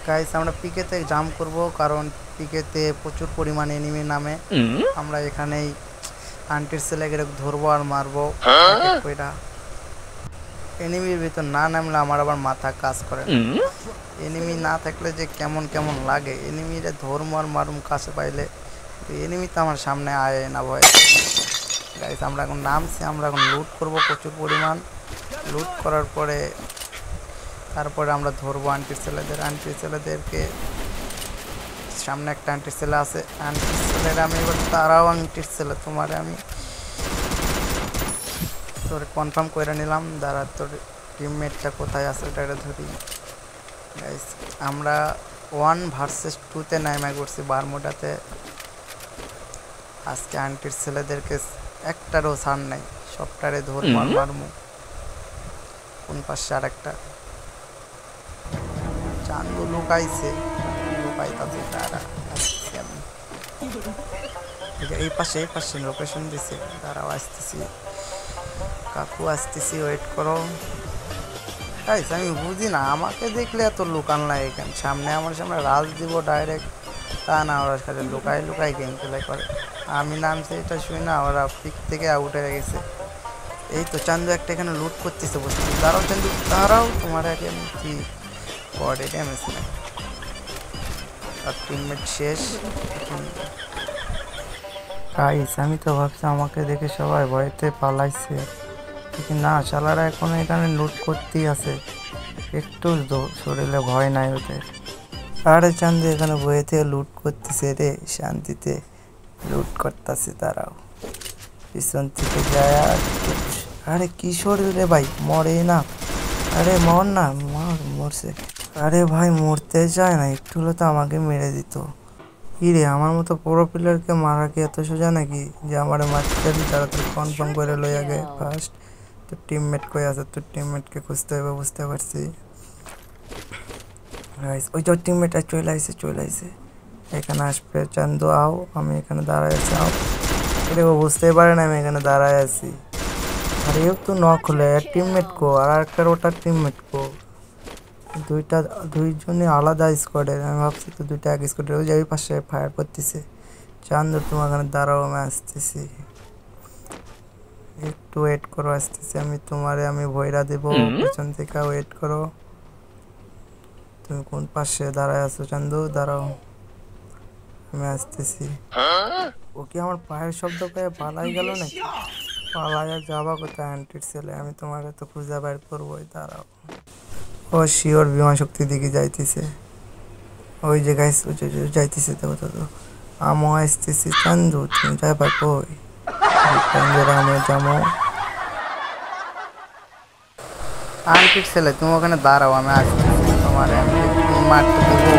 Guys আমরা পিকেতে jump করব, কারণ পিকেতে প্রচুর পরিমাণে এনিমি নামে। আমরা এখানেই আন্টির ছেলেকে ধরবো আর মারবো কইরা। এনিমির ভিতর না নামলে আমার আবার মাথা কাজ করে না। এনিমি না থাকলে যে কেমন কেমন লাগে, এনিমিরে ধরবো আর মারুম কাছে পাইলে। এনিমি তো আমার সামনে আয় না ভয়। গাইস আমরা এখন নামছি, আমরা এখন লুট করব প্রচুর পরিমাণ। লুট করার পরে তারপরে আমরা ধরবো আন্টির ছেলেদেরকে। সামনে একটা আন্টির ছেলে আছে, আন্টির ছেলের আমি এবার তারাও আন্টির ছেলে তোমারে আমি তোর কনফার্ম করে নিলাম। দাঁড়া তোর টিমমেটটা কোথায় আছে ওটা ধরি। গাইস আমরা 1 ভার্সেস 2-তে নাইমা করছি বারমুডাতে। আজকে আন্টির ছেলেদেরকে একটারও ছাড় নাই, সবটারে ধরবো আর মারমু। কোন পাশে আর একটা চান্দু লুকাইছে, লুকাইতাছে তারা। আসছি আমি এই পাশে লোকেশন দিছে, দাঁড়াও আসতেছি কাকু, আসতেছি, ওয়েট করো। গাইস আমি বুঝি না আমাকে দেখলে এত লুকান লাগে কেন। আমার সামনে রাজ দিব ডাইরেক্ট, তা না ওরা খালি লুকাই গেম প্লে করে। আমি নামছি এটা শুই না, ওরা পিক থেকে আউট হয়ে গেছে। এই তো চান্দু একটা এখানে লুট করতেছে বসে। দাঁড়াও চান্দু দাঁড়াও, তোমার আগে আমি কি বডি ড্যামেজ নাই। আর টিমমেট শেষ। গাইস আমি তো ভাবছি আমাকে দেখে সবাই ভয়তে পালাইছে, কিন্তু না, শালারা এখন এখানে লুট করতেই আছে। একটু শরীরে ভয় নাই ওদের। আরে চান্দু এখানে বয়ে থেকে লুট করতেছে রে, শান্তিতে লুট করতেছে তারাও। পিছন থেকে যায়। আরে কি শরীর রে ভাই, মরে না। আরে মর না, মরছে। আরে ভাই মরতে চায় না, একটু হলে তো আমাকে মেরে দিত। কি রে, আমার মতো পুরো প্লেয়ারকে মারা কি এত সোজা নাকি যে আমার মারতে দিই? তাড়াতাড়ি কনফার্ম করে লই আগে ফার্স্ট। তোর টিমমেট কই আছে? তোর টিমমেটকে খুঁজতে হবে, বুঝতে পারছি। ওই তোর টিমমেট চলে আইছে এখানে আসবে। চান্দু আও, আমি এখানে দাঁড়ায় আছি। আও, এটা বুঝতেই পারে না আমি এখানে দাঁড়ায় আছি। আর এও তো নক হলো, এক টিমমেট কো আর একটা ওটার টিমমেট কো। দুইজনে আলাদা স্কোয়াডের। আমি ভাবছি তো দুইটা এক স্কোয়াডের। ওই যে ওই পাশে ফায়ার করতেছে। চান্দু তোমার এখানে দাঁড়াও, আমি আসতেছি, একটু ওয়েট করো, আসতেছি আমি ভয়রা দেবো পিছন থেকে। ওয়েট করো। তুমি কোন পাশে দাঁড়ায় আছো চান্দু? দাঁড়াও, আমি আসতেছি। ও কি আমার পায়ের শব্দ পেয়ে পালাই গেল নাকি? পালাইয়া যাবা কোথায় আন্টির ছেলে? আমি তোমার তো খুঁজে বের করবোই, দাঁড়াও। ও শিওর বিমান শক্তি দিকে যাইতেছে। ওই যে গাইস যাইতেছে তো। আমও আসতেছি। চান্দু তুমি যাবা কই? আমি যাবো। আন্টির ছেলে তুমি ওখানে দাঁড়াও, আমি আসতেছি, তোমার আমি মারতে দেবো।